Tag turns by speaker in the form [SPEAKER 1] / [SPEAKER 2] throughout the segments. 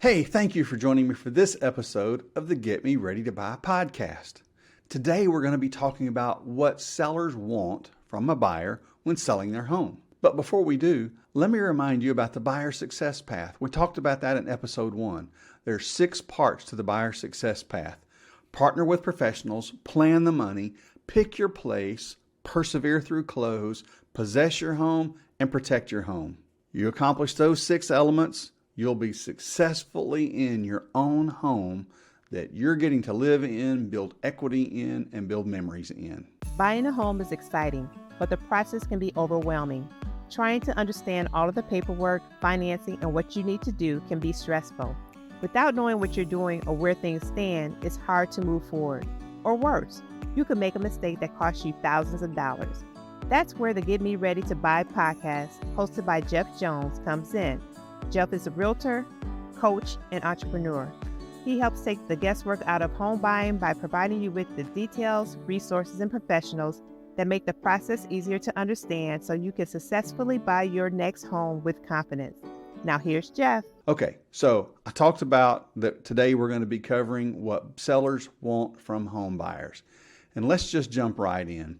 [SPEAKER 1] Hey, thank you for joining me for this episode of the Get Me Ready to Buy podcast. Today we're going to be talking about what sellers want from a buyer when selling their home. But before we do, let me remind you about the buyer success path. We talked about that in episode 1. There are 6 parts to the buyer success path. Partner with professionals, plan the money, pick your place, persevere through close, possess your home, and protect your home. You accomplish those 6 elements, you'll be successfully in your own home that you're getting to live in, build equity in, and build memories in.
[SPEAKER 2] Buying a home is exciting, but the process can be overwhelming. Trying to understand all of the paperwork, financing, and what you need to do can be stressful. Without knowing what you're doing or where things stand, it's hard to move forward. Or worse, you could make a mistake that costs you thousands of dollars. That's where the Get Me Ready to Buy podcast, hosted by Jeff Jones, comes in. Jeff is a realtor, coach, and entrepreneur. He helps take the guesswork out of home buying by providing you with the details, resources, and professionals that make the process easier to understand so you can successfully buy your next home with confidence. Now here's Jeff.
[SPEAKER 1] Okay, so I talked about that today we're going to be covering what sellers want from home buyers. And let's just jump right in.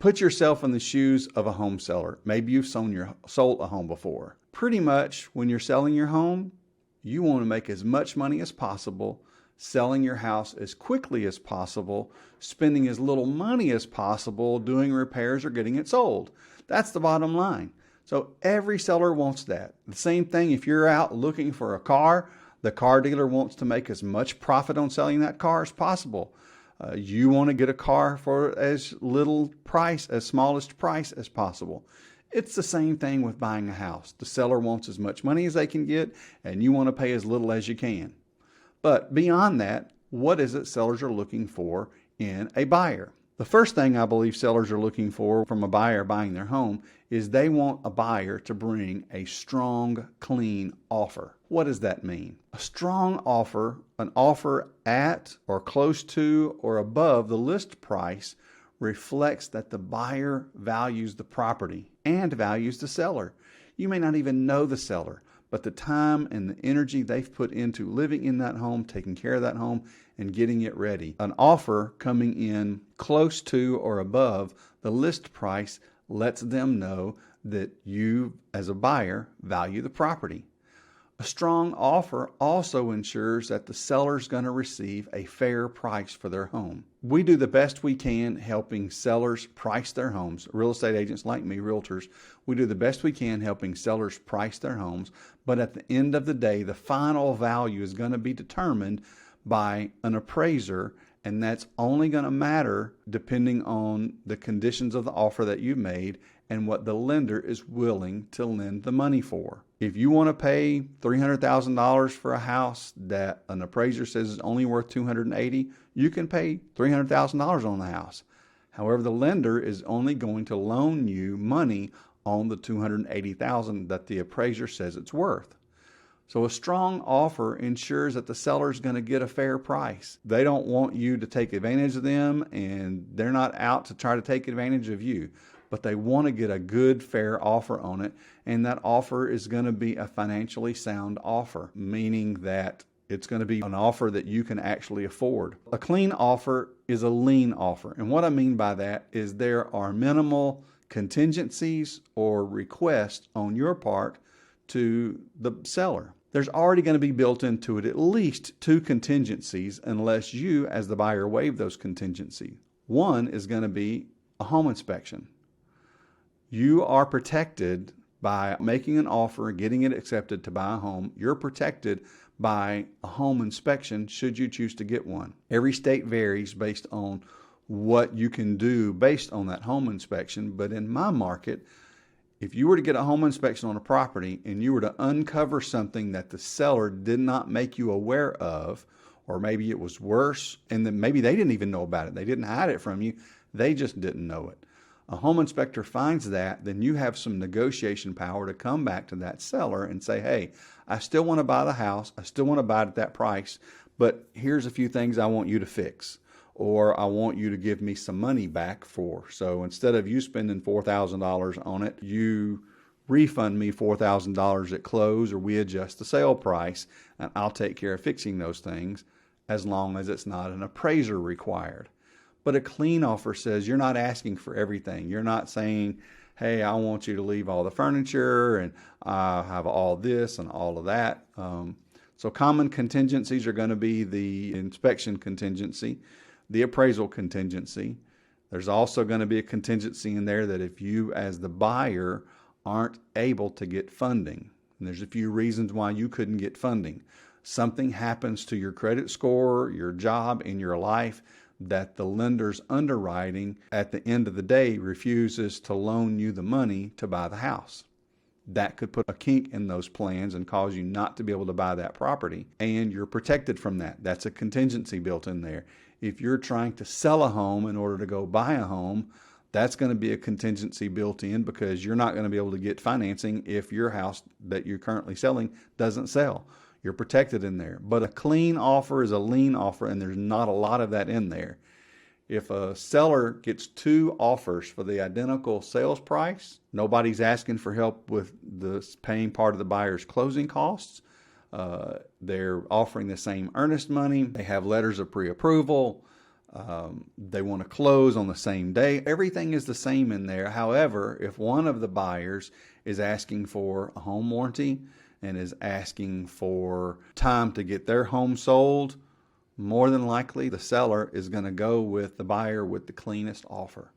[SPEAKER 1] Put yourself in the shoes of a home seller. Maybe you've sold a home before. Pretty much when you're selling your home, you want to make as much money as possible, selling your house as quickly as possible, spending as little money as possible doing repairs or getting it sold. That's the bottom line. So every seller wants that. The same thing if you're out looking for a car, the car dealer wants to make as much profit on selling that car as possible. You want to get a car for as smallest price as possible. It's the same thing with buying a house. The seller wants as much money as they can get, and you want to pay as little as you can. But beyond that, what is it sellers are looking for in a buyer? The first thing I believe sellers are looking for from a buyer buying their home is they want a buyer to bring a strong, clean offer. What does that mean? A strong offer, an offer at or close to or above the list price, reflects that the buyer values the property and values the seller. You may not even know the seller, but the time and the energy they've put into living in that home, taking care of that home, and getting it ready. An offer coming in close to or above the list price lets them know that you, as a buyer, value the property. A strong offer also ensures that the seller's going to receive a fair price for their home. We do the best we can helping sellers price their homes. Real estate agents like me, realtors, we do the best we can helping sellers price their homes. But at the end of the day, the final value is going to be determined by an appraiser, and that's only going to matter depending on the conditions of the offer that you made and what the lender is willing to lend the money for. If you want to pay $300,000 for a house that an appraiser says is only worth $280,000, you can pay $300,000 on the house. However, the lender is only going to loan you money on the $280,000 that the appraiser says it's worth. So a strong offer ensures that the seller is going to get a fair price. They don't want you to take advantage of them, and they're not out to try to take advantage of you. But they want to get a good, fair offer on it, and that offer is going to be a financially sound offer, meaning that it's going to be an offer that you can actually afford. A clean offer is a lean offer, and what I mean by that is there are minimal contingencies or requests on your part to the seller. There's already going to be built into it at least 2 contingencies unless you, as the buyer, waive those contingencies. One is going to be a home inspection. You are protected by making an offer and getting it accepted to buy a home. You're protected by a home inspection should you choose to get one. Every state varies based on what you can do based on that home inspection. But in my market, if you were to get a home inspection on a property and you were to uncover something that the seller did not make you aware of, or maybe it was worse, and then maybe they didn't even know about it. They didn't hide it from you. They just didn't know it. A home inspector finds that, then you have some negotiation power to come back to that seller and say, hey, I still want to buy the house. I still want to buy it at that price, but here's a few things I want you to fix, or I want you to give me some money back for. So instead of you spending $4,000 on it, you refund me $4,000 at close, or we adjust the sale price, and I'll take care of fixing those things as long as it's not an appraiser required. But a clean offer says you're not asking for everything. You're not saying, hey, I want you to leave all the furniture and I have all this and all of that. So common contingencies are going to be the inspection contingency, the appraisal contingency. There's also going to be a contingency in there that if you as the buyer aren't able to get funding, and there's a few reasons why you couldn't get funding. Something happens to your credit score, your job, in your life that the lender's underwriting at the end of the day refuses to loan you the money to buy the house. That could put a kink in those plans and cause you not to be able to buy that property, and you're protected from that. That's a contingency built in there. If you're trying to sell a home in order to go buy a home, that's going to be a contingency built in, because you're not going to be able to get financing if your house that you're currently selling doesn't sell. You're protected in there. But a clean offer is a lien offer, and there's not a lot of that in there. If a seller gets two offers for the identical sales price, nobody's asking for help with the paying part of the buyer's closing costs. They're offering the same earnest money. They have letters of pre-approval. They want to close on the same day. Everything is the same in there. However, if one of the buyers is asking for a home warranty and is asking for time to get their home sold, more than likely the seller is going to go with the buyer with the cleanest offer.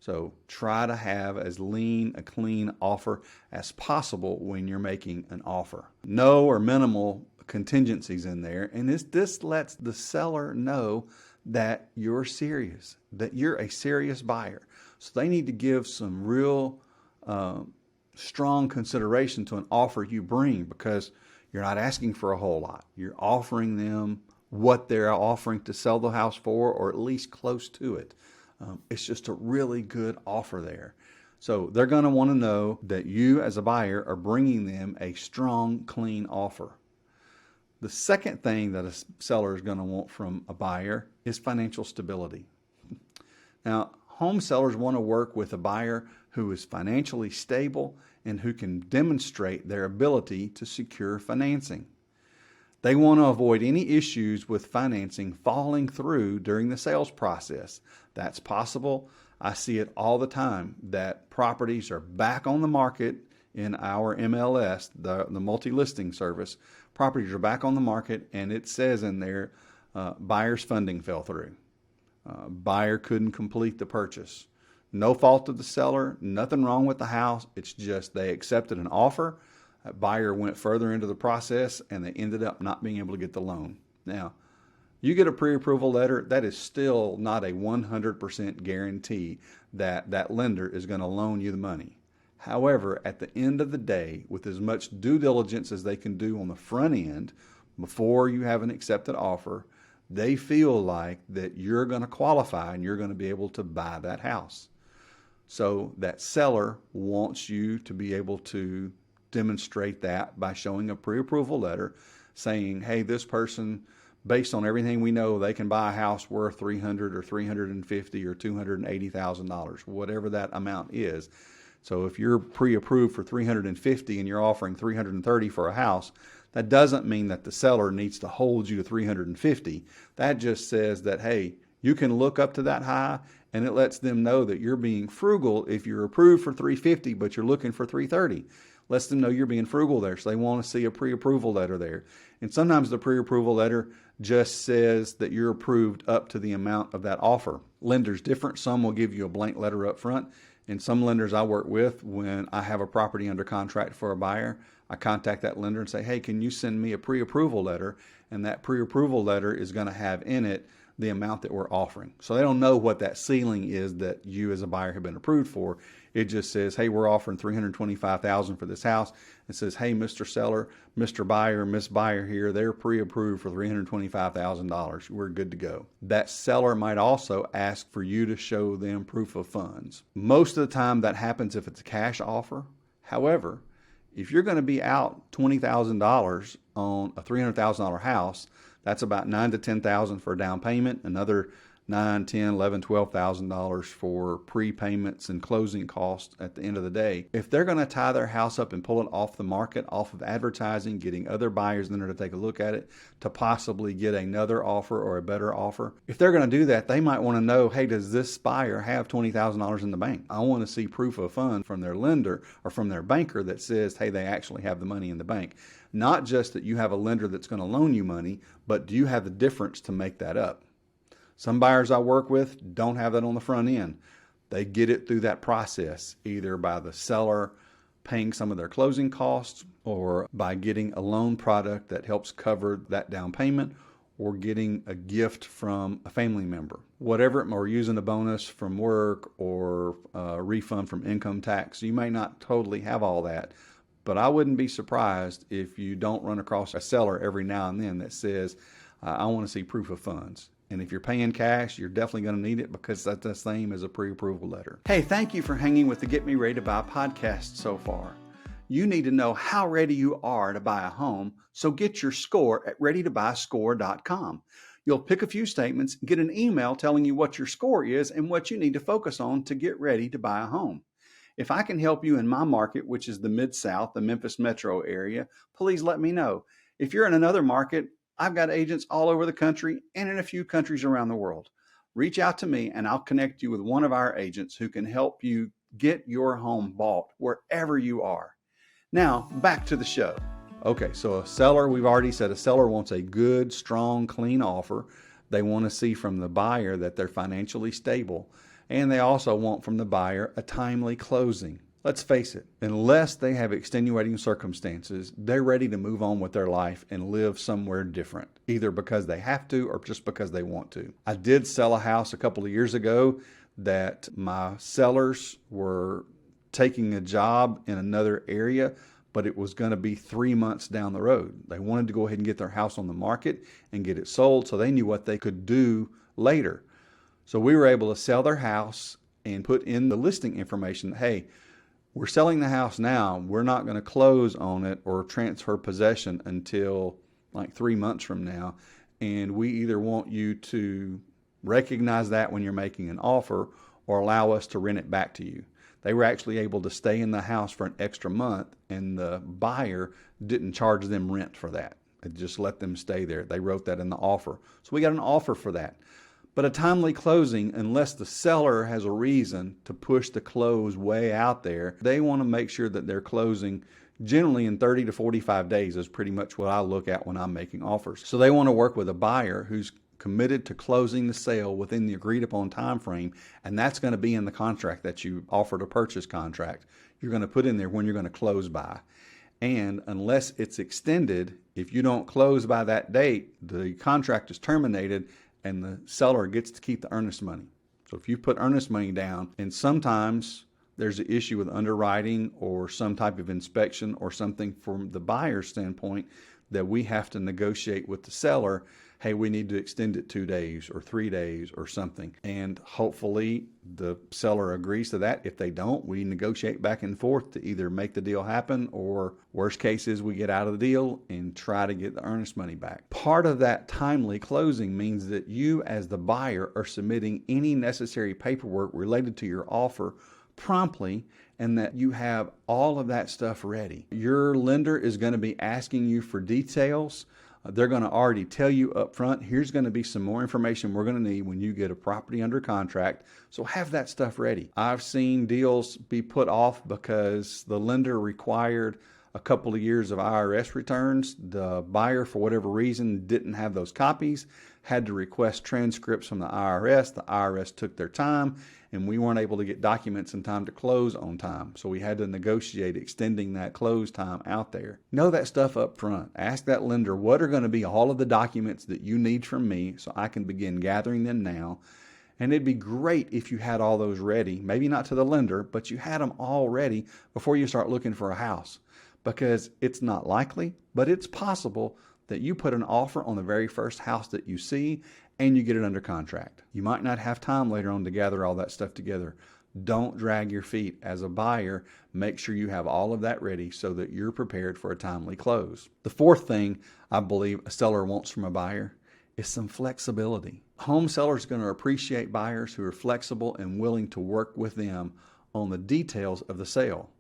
[SPEAKER 1] So try to have as lean a clean offer as possible when you're making an offer. No or minimal contingencies in there, and this lets the seller know that you're serious, that you're a serious buyer. So they need to give some real strong consideration to an offer you bring, because you're not asking for a whole lot. You're offering them what they're offering to sell the house for, or at least close to it. It's just a really good offer there. So they're going to want to know that you as a buyer are bringing them a strong, clean offer. The second thing that a seller is going to want from a buyer is financial stability. Now, home sellers want to work with a buyer who is financially stable and who can demonstrate their ability to secure financing. They want to avoid any issues with financing falling through during the sales process. That's possible. I see it all the time that properties are back on the market in our MLS, the multi-listing service. Properties are back on the market, and it says in there, buyer's funding fell through. Buyer couldn't complete the purchase. No fault of the seller, nothing wrong with the house. It's just they accepted an offer. That buyer went further into the process, and they ended up not being able to get the loan. Now, you get a pre-approval letter, that is still not a 100% guarantee that that lender is going to loan you the money. However, at the end of the day, with as much due diligence as they can do on the front end before you have an accepted offer, they feel like that you're going to qualify and you're going to be able to buy that house. So that seller wants you to be able to demonstrate that by showing a pre-approval letter saying, hey, this person, based on everything we know, they can buy a house worth $300,000 or $350,000 or $280,000, whatever that amount is. So if you're pre-approved for $350,000 and you're offering $330,000 for a house, that doesn't mean that the seller needs to hold you to $350,000. That just says that, hey, you can look up to that high, and it lets them know that you're being frugal if you're approved for $350,000, but you're looking for $330,000. Lets them know you're being frugal there, so they want to see a pre-approval letter there. And sometimes the pre-approval letter just says that you're approved up to the amount of that offer. Lenders different. Some will give you a blank letter up front. And some lenders I work with, when I have a property under contract for a buyer, I contact that lender and say, hey, can you send me a pre-approval letter? And that pre-approval letter is going to have in it the amount that we're offering. So they don't know what that ceiling is that you as a buyer have been approved for. It just says, hey, we're offering $325,000 for this house. It says, hey, Mr. Seller, Mr. Buyer, Miss Buyer here, they're pre-approved for $325,000. We're good to go. That seller might also ask for you to show them proof of funds. Most of the time that happens if it's a cash offer. However, if you're going to be out $20,000 on a $300,000 house, that's about $9,000 to $10,000 for a down payment, another $9, $10, $11, $12,000 for prepayments and closing costs at the end of the day. If they're going to tie their house up and pull it off the market, off of advertising, getting other buyers in there to take a look at it, to possibly get another offer or a better offer, if they're going to do that, they might want to know, hey, does this buyer have $20,000 in the bank? I want to see proof of funds from their lender or from their banker that says, hey, they actually have the money in the bank. Not just that you have a lender that's going to loan you money, but do you have the difference to make that up? Some buyers I work with don't have that on the front end. They get it through that process, either by the seller paying some of their closing costs or by getting a loan product that helps cover that down payment or getting a gift from a family member. Whatever, or using a bonus from work or a refund from income tax. You may not totally have all that, but I wouldn't be surprised if you don't run across a seller every now and then that says, I want to see proof of funds. And if you're paying cash, you're definitely going to need it because that's the same as a pre-approval letter. Hey, thank you for hanging with the Get Me Ready to Buy podcast so far. You need to know how ready you are to buy a home, so get your score at readytobuyscore.com. You'll pick a few statements, get an email telling you what your score is and what you need to focus on to get ready to buy a home. If I can help you in my market, which is the Mid-South, the Memphis metro area, please let me know. If you're in another market, I've got agents all over the country and in a few countries around the world. Reach out to me and I'll connect you with one of our agents who can help you get your home bought wherever you are. Now, back to the show. Okay, so a seller, we've already said a seller wants a good, strong, clean offer. They want to see from the buyer that they're financially stable. And they also want from the buyer a timely closing. Let's face it, unless they have extenuating circumstances, they're ready to move on with their life and live somewhere different, either because they have to or just because they want to. I did sell a house a couple of years ago that my sellers were taking a job in another area, but it was going to be 3 months down the road. They wanted to go ahead and get their house on the market and get it sold so they knew what they could do later. So we were able to sell their house and put in the listing information, hey, we're selling the house now. We're not going to close on it or transfer possession until like 3 months from now. And we either want you to recognize that when you're making an offer or allow us to rent it back to you. They were actually able to stay in the house for an extra month, and the buyer didn't charge them rent for that. It just let them stay there. They wrote that in the offer. So we got an offer for that. But a timely closing, unless the seller has a reason to push the close way out there, they want to make sure that they're closing generally in 30 to 45 days is pretty much what I look at when I'm making offers. So they want to work with a buyer who's committed to closing the sale within the agreed upon time frame, and that's going to be in the contract that you offered a purchase contract. You're going to put in there when you're going to close by. And unless it's extended, if you don't close by that date, the contract is terminated and the seller gets to keep the earnest money. So if you put earnest money down, and sometimes there's an issue with underwriting or some type of inspection or something from the buyer's standpoint that we have to negotiate with the seller, hey, we need to extend it 2 days or 3 days or something. And hopefully the seller agrees to that. If they don't, we negotiate back and forth to either make the deal happen, or worst case is we get out of the deal and try to get the earnest money back. Part of that timely closing means that you as the buyer are submitting any necessary paperwork related to your offer promptly, and that you have all of that stuff ready. Your lender is going to be asking you for details. They're going to already tell you up front, here's going to be some more information we're going to need when you get a property under contract. So have that stuff ready. I've seen deals be put off because the lender required a couple of years of IRS returns. The buyer, for whatever reason, didn't have those copies, had to request transcripts from the IRS. The IRS took their time, and we weren't able to get documents in time to close on time. So we had to negotiate extending that close time out there. Know that stuff up front. Ask that lender, what are going to be all of the documents that you need from me so I can begin gathering them now. And it'd be great if you had all those ready, maybe not to the lender, but you had them all ready before you start looking for a house. Because it's not likely, but it's possible that you put an offer on the very first house that you see and you get it under contract. You might not have time later on to gather all that stuff together. Don't drag your feet. As a buyer, make sure you have all of that ready so that you're prepared for a timely close. The fourth thing I believe a seller wants from a buyer is some flexibility. Home sellers are going to appreciate buyers who are flexible and willing to work with them on the details of the sale.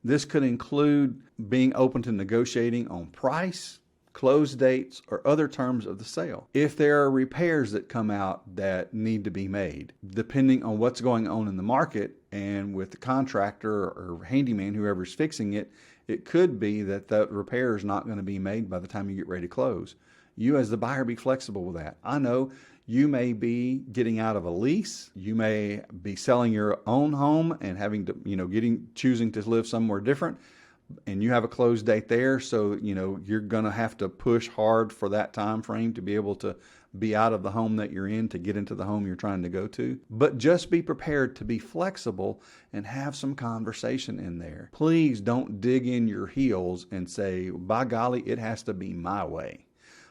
[SPEAKER 1] This could include being open to negotiating on price, close dates, or other terms of the sale. If there are repairs that come out that need to be made, depending on what's going on in the market and with the contractor or handyman, whoever's fixing it, it could be that the repair is not going to be made by the time you get ready to close. You as the buyer be flexible with that. I know you may be getting out of a lease. You may be selling your own home and having to, choosing to live somewhere different. And you have a close date there, so you're going to have to push hard for that time frame to be able to be out of the home that you're in to get into the home you're trying to go to. But just be prepared to be flexible and have some conversation in there. Please don't dig in your heels and say, by golly, it has to be my way.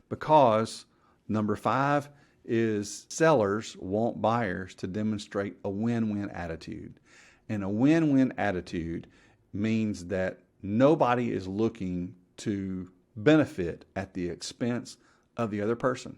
[SPEAKER 1] Because number 5 is sellers want buyers to demonstrate a win-win attitude. And a win-win attitude means that nobody is looking to benefit at the expense of the other person.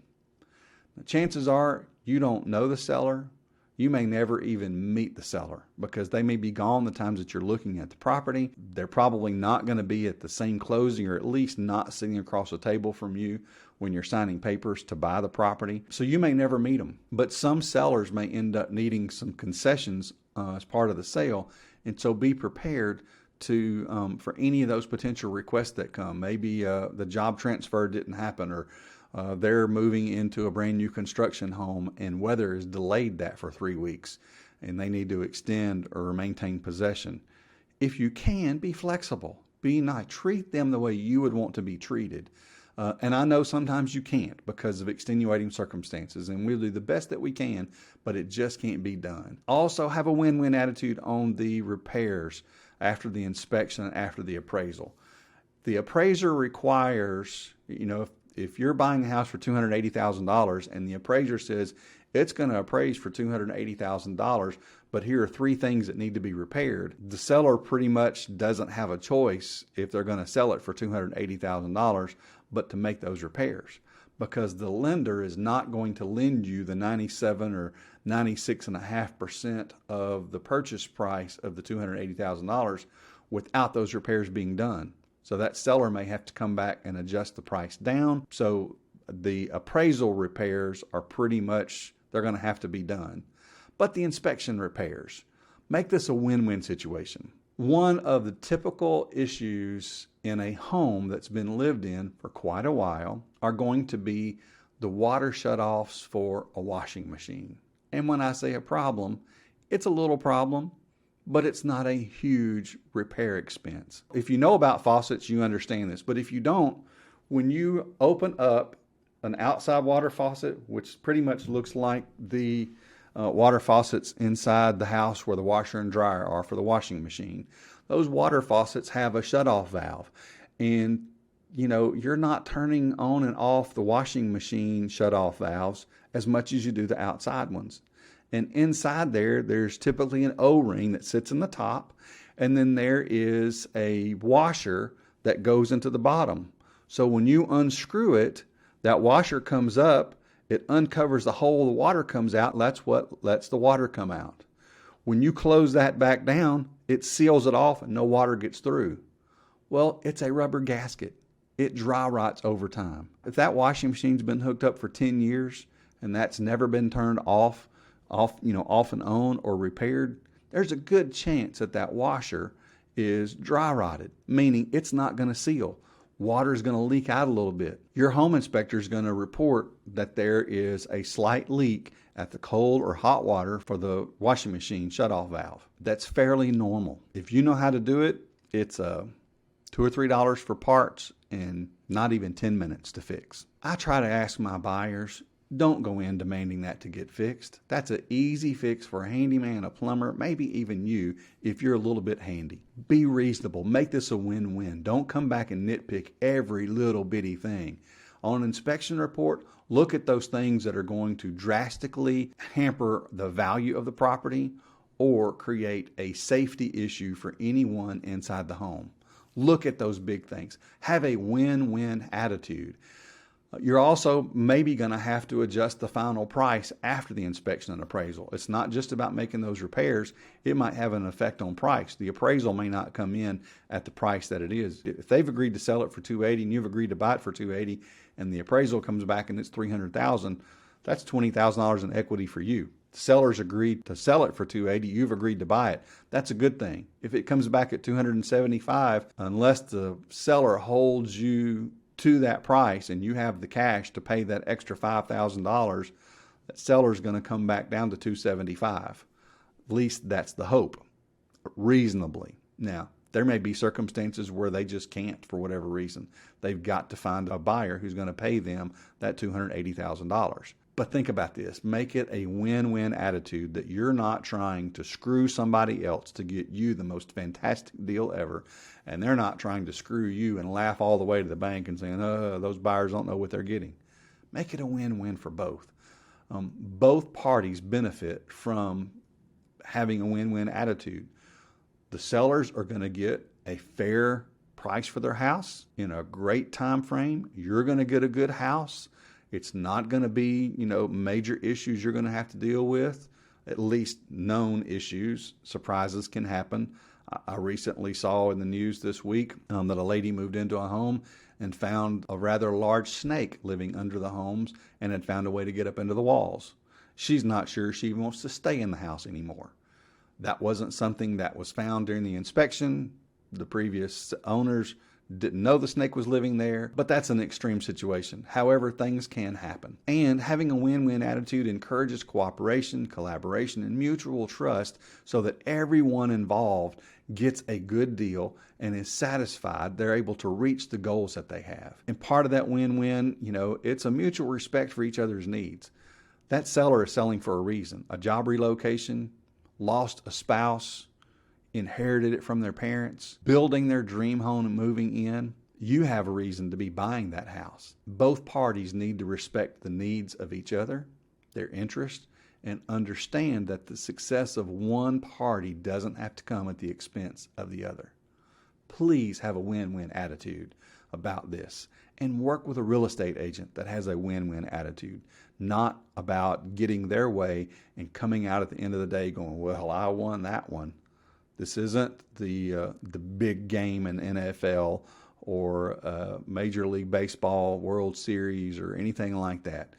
[SPEAKER 1] The chances are you don't know the seller. You may never even meet the seller because they may be gone the times that you're looking at the property. They're probably not going to be at the same closing, or at least not sitting across the table from you when you're signing papers to buy the property. So you may never meet them. But some sellers may end up needing some concessions as part of the sale. And so be prepared to for any of those potential requests that come. Maybe the job transfer didn't happen, or they're moving into a brand new construction home and weather has delayed that for 3 weeks and they need to extend or maintain possession. If you can, be flexible, be nice, treat them the way you would want to be treated. And I know sometimes you can't because of extenuating circumstances, and we'll do the best that we can, but it just can't be done. Also have a win-win attitude on the repairs after the inspection and after the appraisal. The appraiser requires, if you're buying a house for $280,000 and the appraiser says it's going to appraise for $280,000, but here are 3 things that need to be repaired, the seller pretty much doesn't have a choice if they're going to sell it for $280,000 but to make those repairs, because the lender is not going to lend you the 97 or 96.5% of the purchase price of the $280,000 without those repairs being done. So that seller may have to come back and adjust the price down. So the appraisal repairs are pretty much, they're going to have to be done. But the inspection repairs make this a win-win situation. One of the typical issues in a home that's been lived in for quite a while are going to be the water shutoffs for a washing machine. And when I say a problem, it's a little problem, but it's not a huge repair expense. If you know about faucets, you understand this. But if you don't, when you open up an outside water faucet, which pretty much looks like the water faucets inside the house where the washer and dryer are for the washing machine, those water faucets have a shutoff valve. And you're not turning on and off the washing machine shutoff valves as much as you do the outside ones. And inside there's typically an O-ring that sits in the top, and then there is a washer that goes into the bottom. So when you unscrew it, that washer comes up, it uncovers the hole, the water comes out, that's what lets the water come out. When you close that back down, it seals it off and no water gets through. Well, it's a rubber gasket. It dry rots over time. If that washing machine's been hooked up for 10 years and that's never been turned off and on or repaired, there's a good chance that that washer is dry rotted, meaning it's not going to seal. Water is going to leak out a little bit. Your home inspector is going to report that there is a slight leak at the cold or hot water for the washing machine shutoff valve. That's fairly normal. If you know how to do it, it's $2 or $3 for parts and not even 10 minutes to fix. I try to ask my buyers, don't go in demanding that to get fixed. That's an easy fix for a handyman, a plumber, maybe even you if you're a little bit handy. Be reasonable. Make this a win-win. Don't come back and nitpick every little bitty thing. On an inspection report, look at those things that are going to drastically hamper the value of the property or create a safety issue for anyone inside the home. Look at those big things. Have a win-win attitude. You're also maybe going to have to adjust the final price after the inspection and appraisal. It's not just about making those repairs. It might have an effect on price. The appraisal may not come in at the price that it is. If they've agreed to sell it for $280 and you've agreed to buy it for $280 and the appraisal comes back and it's $300,000, that's $20,000 in equity for you. The seller's agreed to sell it for $280, you've agreed to buy it. That's a good thing. If it comes back at $275, unless the seller holds you to that price and you have the cash to pay that extra $5,000, that seller's going to come back down to $275. At least that's the hope, reasonably. Now, there may be circumstances where they just can't for whatever reason. They've got to find a buyer who's going to pay them that $280,000. But think about this. Make it a win-win attitude that you're not trying to screw somebody else to get you the most fantastic deal ever, and they're not trying to screw you and laugh all the way to the bank and saying, those buyers don't know what they're getting. Make it a win-win for both. Both parties benefit from having a win-win attitude. The sellers are going to get a fair price for their house in a great time frame. You're going to get a good house. It's not going to be, major issues you're going to have to deal with, at least known issues. Surprises can happen. I recently saw in the news this week that a lady moved into a home and found a rather large snake living under the homes and had found a way to get up into the walls. She's not sure she wants to stay in the house anymore. That wasn't something that was found during the inspection. The previous owners didn't know the snake was living there, but that's an extreme situation. However, things can happen. And having a win-win attitude encourages cooperation, collaboration, and mutual trust so that everyone involved gets a good deal and is satisfied. They're able to reach the goals that they have. And part of that win-win, it's a mutual respect for each other's needs. That seller is selling for a reason. A job relocation, lost a spouse, inherited it from their parents, building their dream home and moving in. You have a reason to be buying that house. Both parties need to respect the needs of each other, their interests, and understand that the success of one party doesn't have to come at the expense of the other. Please have a win-win attitude about this and work with a real estate agent that has a win-win attitude, not about getting their way and coming out at the end of the day going, well, I won that one. This isn't the big game in NFL or Major League Baseball World Series or anything like that.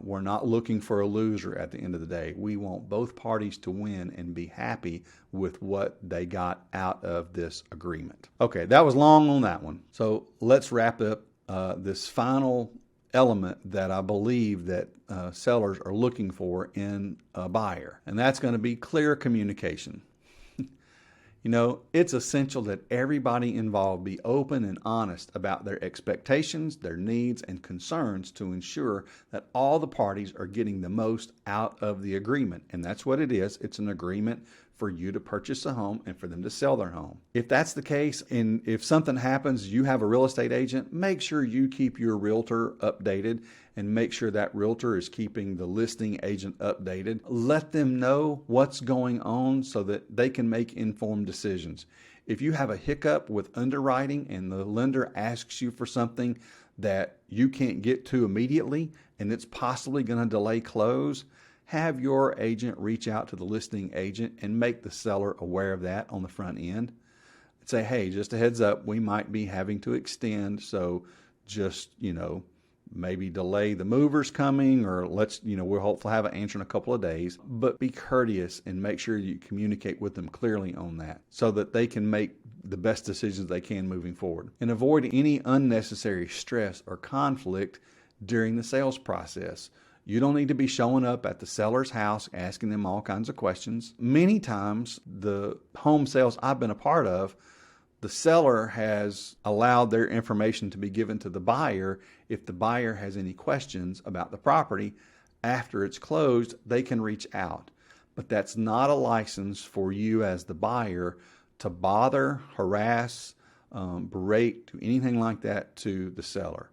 [SPEAKER 1] We're not looking for a loser at the end of the day. We want both parties to win and be happy with what they got out of this agreement. Okay, that was long on that one. So let's wrap up this final element that I believe that sellers are looking for in a buyer, and that's going to be clear communication. It's essential that everybody involved be open and honest about their expectations, their needs, and concerns to ensure that all the parties are getting the most out of the agreement. And that's what it is. It's an agreement for you to purchase a home and for them to sell their home. If that's the case, and if something happens, you have a real estate agent, make sure you keep your realtor updated and make sure that realtor is keeping the listing agent updated. Let them know what's going on so that they can make informed decisions. If you have a hiccup with underwriting and the lender asks you for something that you can't get to immediately and it's possibly going to delay close, have your agent reach out to the listing agent and make the seller aware of that on the front end. Say, hey, just a heads up, we might be having to extend, so just, maybe delay the movers coming, or we'll hopefully have an answer in a couple of days. But be courteous and make sure you communicate with them clearly on that so that they can make the best decisions they can moving forward. And avoid any unnecessary stress or conflict during the sales process. You don't need to be showing up at the seller's house asking them all kinds of questions. Many times, the home sales I've been a part of, the seller has allowed their information to be given to the buyer. If the buyer has any questions about the property, after it's closed, they can reach out. But that's not a license for you as the buyer to bother, harass, berate, do anything like that to the seller.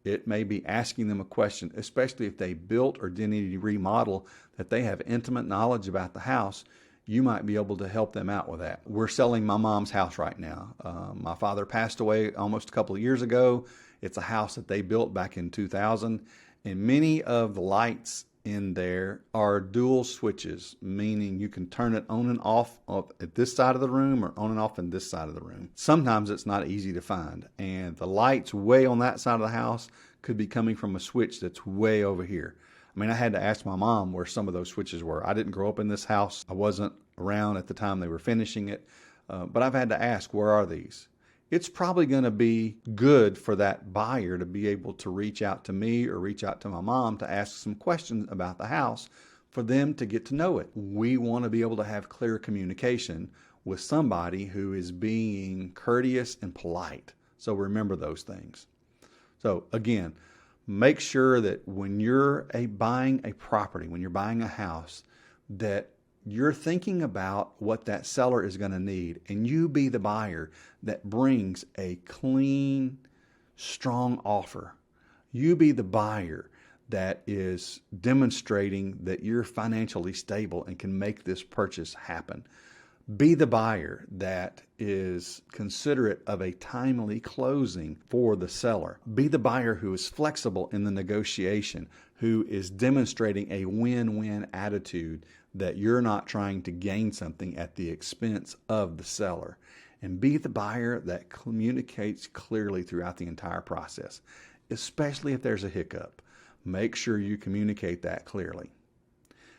[SPEAKER 1] It may be asking them a question, especially if they built or did any remodel, that they have intimate knowledge about the house. You might be able to help them out with that. We're selling my mom's house right now. My father passed away almost a couple of years ago. It's a house that they built back in 2000, and many of the lights in there are dual switches, meaning you can turn it on and off at this side of the room or on and off in this side of the room. Sometimes it's not easy to find, and the lights way on that side of the house could be coming from a switch that's way over here. I mean, I had to ask my mom where some of those switches were. I didn't grow up in this house. I wasn't around at the time they were finishing it, but I've had to ask, where are these? It's probably going to be good for that buyer to be able to reach out to me or reach out to my mom to ask some questions about the house for them to get to know it. We want to be able to have clear communication with somebody who is being courteous and polite. So remember those things. So again, make sure that when you're buying a property, when you're buying a house, that you're thinking about what that seller is going to need, and you be the buyer that brings a clean, strong offer. You be the buyer that is demonstrating that you're financially stable and can make this purchase happen. Be the buyer that is considerate of a timely closing for the seller. Be the buyer who is flexible in the negotiation, who is demonstrating a win-win attitude, that you're not trying to gain something at the expense of the seller. And be the buyer that communicates clearly throughout the entire process, especially if there's a hiccup. Make sure you communicate that clearly.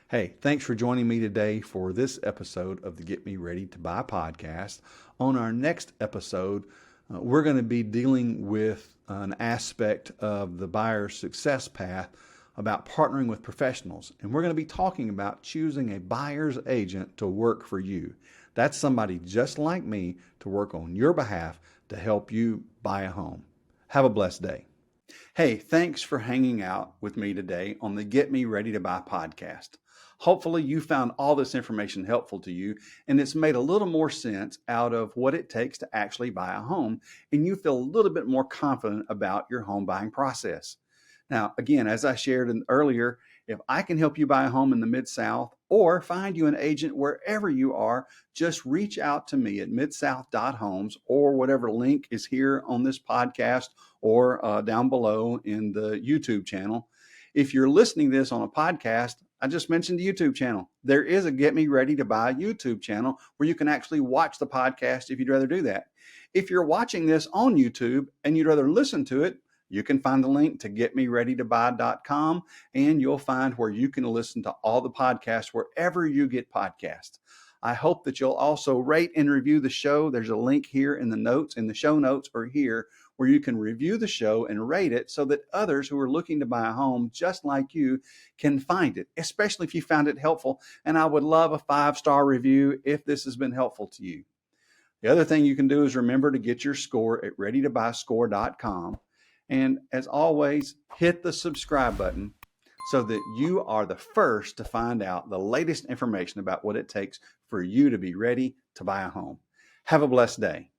[SPEAKER 1] Hey, thanks for joining me today for this episode of the Get Me Ready to Buy podcast. On our next episode, we're going to be dealing with an aspect of the buyer's success path about partnering with professionals. And we're going to be talking about choosing a buyer's agent to work for you. That's somebody just like me to work on your behalf to help you buy a home. Have a blessed day. Hey, thanks for hanging out with me today on the Get Me Ready to Buy podcast. Hopefully you found all this information helpful to you, and it's made a little more sense out of what it takes to actually buy a home, and you feel a little bit more confident about your home buying process. Now, again, as I shared earlier, if I can help you buy a home in the Mid-South or find you an agent wherever you are, just reach out to me at midsouth.homes or whatever link is here on this podcast or down below in the YouTube channel. If you're listening to this on a podcast, I just mentioned the YouTube channel. There is a Get Me Ready to Buy YouTube channel where you can actually watch the podcast if you'd rather do that. If you're watching this on YouTube and you'd rather listen to it, you can find the link to getmereadytobuy.com, and you'll find where you can listen to all the podcasts wherever you get podcasts. I hope that you'll also rate and review the show. There's a link here in the show notes or here where you can review the show and rate it so that others who are looking to buy a home just like you can find it, especially if you found it helpful. And I would love a 5-star review if this has been helpful to you. The other thing you can do is remember to get your score at readytobuyscore.com. And as always, hit the subscribe button so that you are the first to find out the latest information about what it takes for you to be ready to buy a home. Have a blessed day.